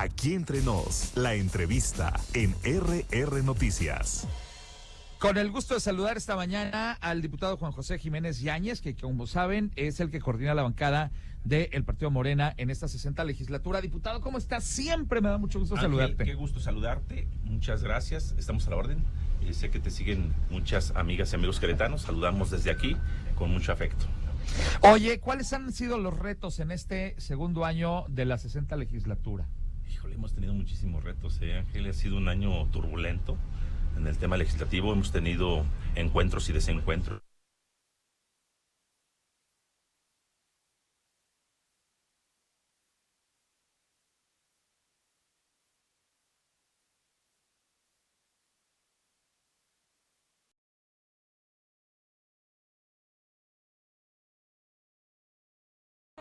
Aquí entre nos, la entrevista en RR Noticias. Con el gusto de saludar esta mañana al diputado Juan José Jiménez Yáñez, que como saben es el que coordina la bancada del Partido Morena en esta 60 legislatura. Diputado, ¿cómo estás? Siempre me da mucho gusto saludarte. Qué gusto saludarte, muchas gracias, estamos a la orden. Sé que te siguen muchas amigas y amigos queretanos, saludamos desde aquí con mucho afecto. Oye, ¿cuáles han sido los retos en este segundo año de la 60 legislatura? Híjole, hemos tenido muchísimos retos, Ángel, ha sido un año turbulento en el tema legislativo, hemos tenido encuentros y desencuentros.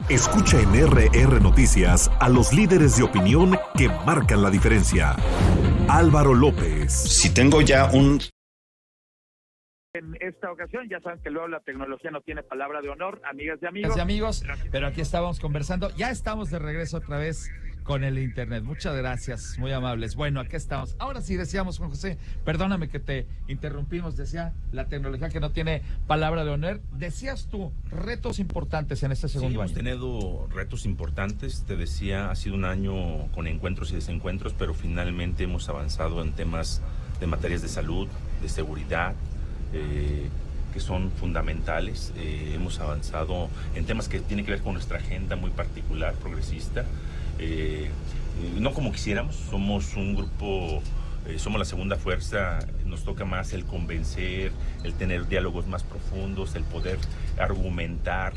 Escucha en RR Noticias a los líderes de opinión que marcan la diferencia. Álvaro López. Si tengo ya un... En esta ocasión, ya saben que luego la tecnología no tiene palabra de honor, amigas y amigos, pero aquí estábamos conversando, ya estamos de regreso otra vez con el internet. Muchas gracias, muy amables. Bueno, aquí estamos. Ahora sí decíamos, Juan José, perdóname que te interrumpimos, decía la tecnología que no tiene palabra de honor. Decías tú, retos importantes en este segundo año. Hemos tenido retos importantes, te decía, ha sido un año con encuentros y desencuentros, pero finalmente hemos avanzado en temas de materias de salud, de seguridad, que son fundamentales. Hemos avanzado en temas que tienen que ver con nuestra agenda muy particular, progresista. No como quisiéramos, somos un grupo, somos la segunda fuerza, nos toca más el convencer, el tener diálogos más profundos, el poder argumentar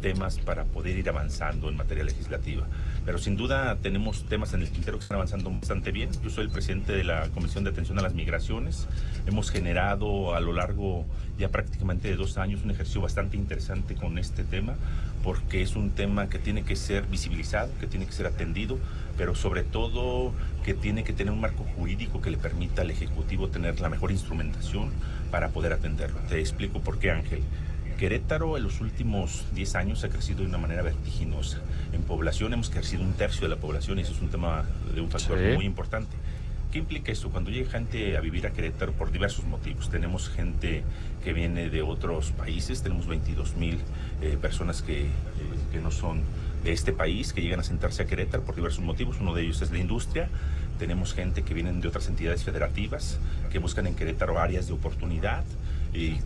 temas para poder ir avanzando en materia legislativa. Pero sin duda tenemos temas en el tintero que están avanzando bastante bien. Yo soy el presidente de la Comisión de Atención a las Migraciones. Hemos generado a lo largo ya prácticamente de 2 años un ejercicio bastante interesante con este tema, porque es un tema que tiene que ser visibilizado, que tiene que ser atendido, pero sobre todo que tiene que tener un marco jurídico que le permita al Ejecutivo tener la mejor instrumentación para poder atenderlo. Te explico por qué, Ángel. Querétaro en los últimos 10 años ha crecido de una manera vertiginosa. En población hemos crecido 1/3 de la población y eso es un tema de un factor muy importante. ¿Qué implica esto? Cuando llega gente a vivir a Querétaro por diversos motivos. Tenemos gente que viene de otros países, tenemos 22,000 personas que no son de este país, que llegan a sentarse a Querétaro por diversos motivos. Uno de ellos es la industria. Tenemos gente que vienen de otras entidades federativas, que buscan en Querétaro áreas de oportunidad.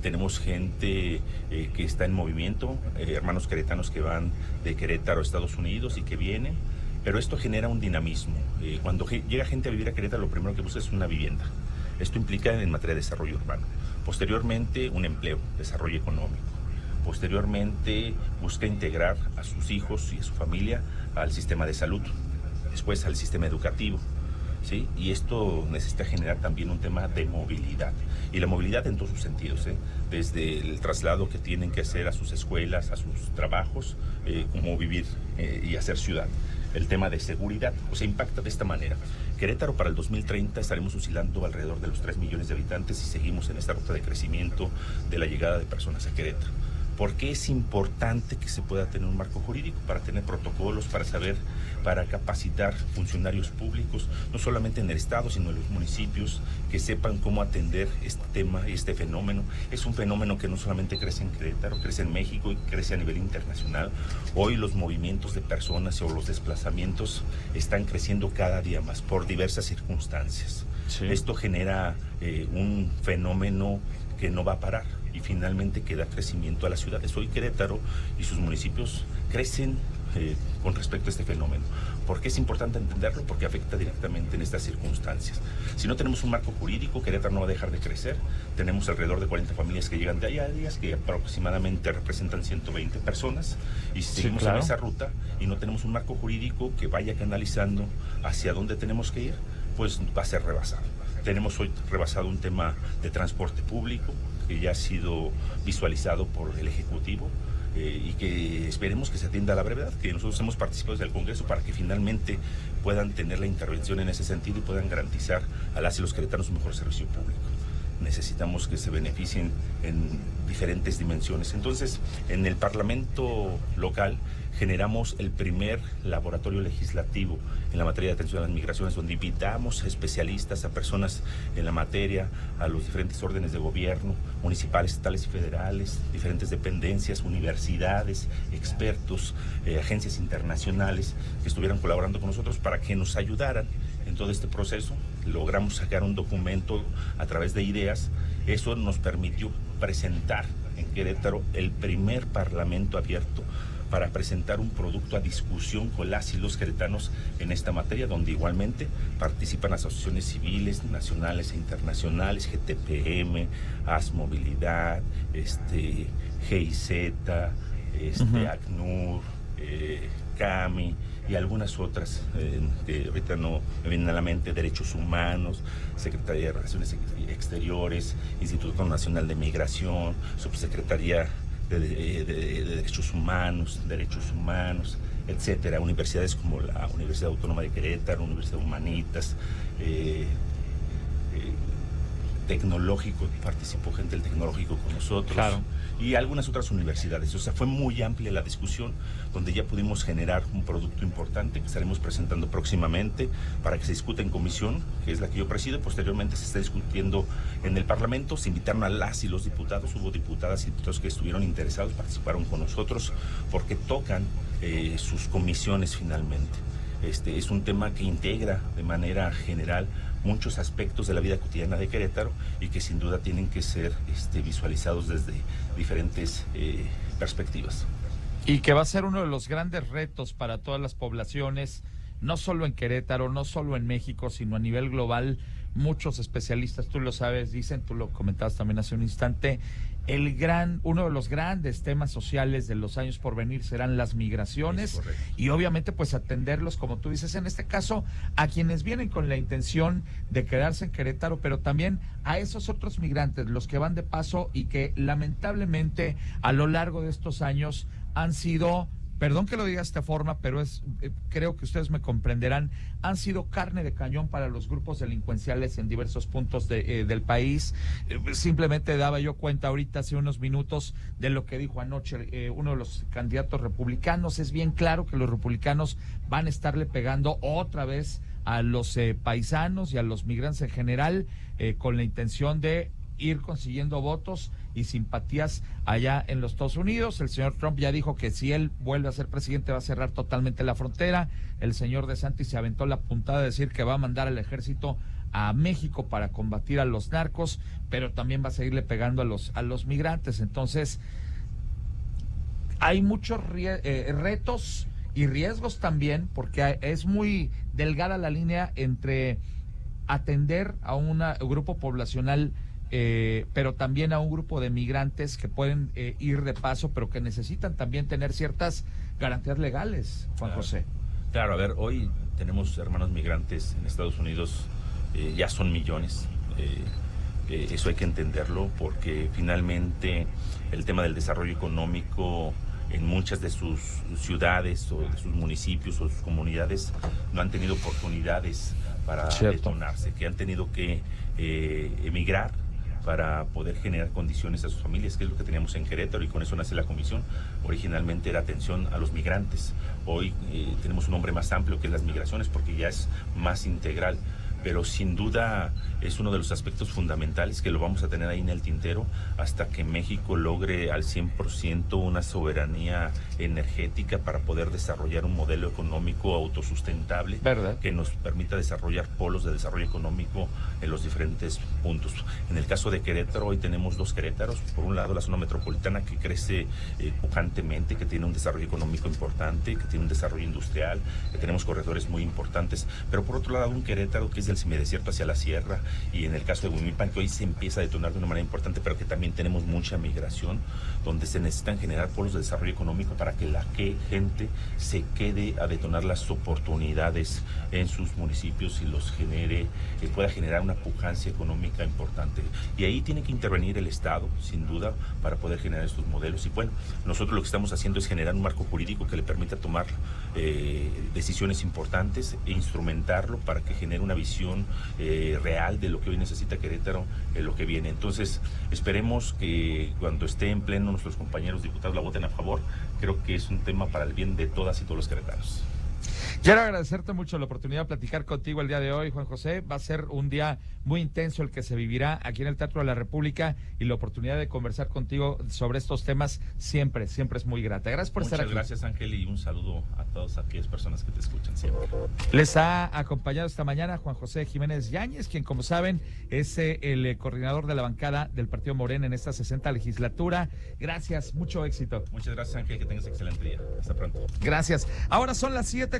Tenemos gente que está en movimiento, hermanos queretanos que van de Querétaro a Estados Unidos y que vienen, pero esto genera un dinamismo. Cuando llega gente a vivir a Querétaro, lo primero que busca es una vivienda. Esto implica en materia de desarrollo urbano. Posteriormente, un empleo, desarrollo económico. Posteriormente, busca integrar a sus hijos y a su familia al sistema de salud, después al sistema educativo. ¿Sí? Y esto necesita generar también un tema de movilidad, y la movilidad en todos sus sentidos, desde el traslado que tienen que hacer a sus escuelas, a sus trabajos, como vivir y hacer ciudad. El tema de seguridad, impacta de esta manera. Querétaro para el 2030 estaremos oscilando alrededor de los 3 millones de habitantes y seguimos en esta ruta de crecimiento de la llegada de personas a Querétaro. ¿Por qué es importante que se pueda tener un marco jurídico? Para tener protocolos, para saber, para capacitar funcionarios públicos, no solamente en el Estado, sino en los municipios, que sepan cómo atender este tema, este fenómeno. Es un fenómeno que no solamente crece en Querétaro, crece en México y crece a nivel internacional. Hoy los movimientos de personas o los desplazamientos están creciendo cada día más por diversas circunstancias. Sí. Esto genera un fenómeno que no va a parar y finalmente que da crecimiento a las ciudades. Hoy Querétaro y sus municipios crecen con respecto a este fenómeno. ¿Por qué es importante entenderlo? Porque afecta directamente en estas circunstancias. Si no tenemos un marco jurídico, Querétaro no va a dejar de crecer. Tenemos alrededor de 40 familias que llegan de allá a días, que aproximadamente representan 120 personas, y si seguimos en esa ruta y no tenemos un marco jurídico que vaya canalizando hacia dónde tenemos que ir, pues va a ser rebasado. Tenemos hoy rebasado un tema de transporte público que ya ha sido visualizado por el Ejecutivo, y que esperemos que se atienda a la brevedad, que nosotros hemos participado desde el Congreso para que finalmente puedan tener la intervención en ese sentido y puedan garantizar a las y los queretanos un mejor servicio público. Necesitamos que se beneficien en diferentes dimensiones. Entonces, en el Parlamento local generamos el primer laboratorio legislativo en la materia de atención a las migraciones, donde invitamos a especialistas, a personas en la materia, a los diferentes órdenes de gobierno, municipales, estatales y federales, diferentes dependencias, universidades, expertos, agencias internacionales que estuvieran colaborando con nosotros para que nos ayudaran en todo este proceso. Logramos sacar un documento a través de ideas. Eso nos permitió presentar en Querétaro el primer parlamento abierto para presentar un producto a discusión con las y los queretanos en esta materia, donde igualmente participan asociaciones civiles, nacionales e internacionales, GTPM, AS Movilidad, GIZ, ACNUR, CAMI y algunas otras que ahorita no me vienen a la mente, Derechos Humanos, Secretaría de Relaciones Exteriores, Instituto Nacional de Migración, Subsecretaría de Derechos Humanos, etcétera, universidades como la Universidad Autónoma de Querétaro, Universidad Humanitas, Tecnológico, participó gente del Tecnológico con nosotros, claro, y algunas otras universidades. O sea, fue muy amplia la discusión, donde ya pudimos generar un producto importante que estaremos presentando próximamente para que se discuta en comisión, que es la que yo presido, y posteriormente se está discutiendo en el Parlamento. Se invitaron a las y los diputados, hubo diputadas y diputados que estuvieron interesados, participaron con nosotros, porque tocan sus comisiones finalmente. Es un tema que integra de manera general muchos aspectos de la vida cotidiana de Querétaro y que sin duda tienen que ser visualizados desde diferentes perspectivas. Y que va a ser uno de los grandes retos para todas las poblaciones, no solo en Querétaro, no solo en México, sino a nivel global. Muchos especialistas, tú lo sabes, dicen, tú lo comentabas también hace un instante, uno de los grandes temas sociales de los años por venir serán las migraciones, y obviamente pues atenderlos, como tú dices, en este caso a quienes vienen con la intención de quedarse en Querétaro, pero también a esos otros migrantes, los que van de paso y que lamentablemente a lo largo de estos años han sido, perdón que lo diga de esta forma, pero creo que ustedes me comprenderán, han sido carne de cañón para los grupos delincuenciales en diversos puntos del país. Simplemente daba yo cuenta ahorita hace unos minutos de lo que dijo anoche uno de los candidatos republicanos. Es bien claro que los republicanos van a estarle pegando otra vez a los paisanos y a los migrantes en general, con la intención de ir consiguiendo votos y simpatías allá en los Estados Unidos. El señor Trump ya dijo que si él vuelve a ser presidente va a cerrar totalmente la frontera. El señor DeSantis se aventó la puntada de decir que va a mandar al ejército a México para combatir a los narcos, pero también va a seguirle pegando a los migrantes. Entonces, hay muchos retos y riesgos también, porque es muy delgada la línea entre atender a un grupo poblacional, pero también a un grupo de migrantes que pueden ir de paso, pero que necesitan también tener ciertas garantías legales, Juan José. Claro, a ver, hoy tenemos hermanos migrantes en Estados Unidos, ya son millones. Eso hay que entenderlo, porque finalmente el tema del desarrollo económico en muchas de sus ciudades o de sus municipios o sus comunidades no han tenido oportunidades para detonarse, que han tenido que emigrar para poder generar condiciones a sus familias, que es lo que teníamos en Querétaro, y con eso nace la comisión. Originalmente era atención a los migrantes. Hoy tenemos un nombre más amplio, que es las migraciones, porque ya es más integral. Pero sin duda es uno de los aspectos fundamentales que lo vamos a tener ahí en el tintero hasta que México logre al 100% una soberanía energética para poder desarrollar un modelo económico autosustentable, ¿verdad?, que nos permita desarrollar polos de desarrollo económico en los diferentes puntos. En el caso de Querétaro, hoy tenemos dos Querétaros. Por un lado, la zona metropolitana, que crece pujantemente, que tiene un desarrollo económico importante, que tiene un desarrollo industrial, que tenemos corredores muy importantes, pero por otro lado, un Querétaro que es del semidesierto hacia la sierra, y en el caso de Huimilpan, que hoy se empieza a detonar de una manera importante, pero que también tenemos mucha migración, donde se necesitan generar polos de desarrollo económico para que la gente se quede a detonar las oportunidades en sus municipios y los genere, que pueda generar una pujancia económica importante. Y ahí tiene que intervenir el Estado, sin duda, para poder generar estos modelos. Y bueno, nosotros lo que estamos haciendo es generar un marco jurídico que le permita tomar decisiones importantes e instrumentarlo para que genere una visión visión real de lo que hoy necesita Querétaro en lo que viene. Entonces, esperemos que cuando esté en pleno nuestros compañeros diputados la voten a favor. Creo que es un tema para el bien de todas y todos los queretanos. Quiero agradecerte mucho la oportunidad de platicar contigo el día de hoy, Juan José. Va a ser un día muy intenso el que se vivirá aquí en el Teatro de la República, y la oportunidad de conversar contigo sobre estos temas siempre es muy grata. Gracias por estar aquí. Muchas gracias, Ángel, y un saludo a todas aquellas personas que te escuchan siempre. Les ha acompañado esta mañana Juan José Jiménez Yáñez, quien, como saben, es el coordinador de la bancada del Partido Morena en esta 60ª legislatura. Gracias, mucho éxito. Muchas gracias, Ángel, que tengas excelente día. Hasta pronto. Gracias. Ahora son las 7:00.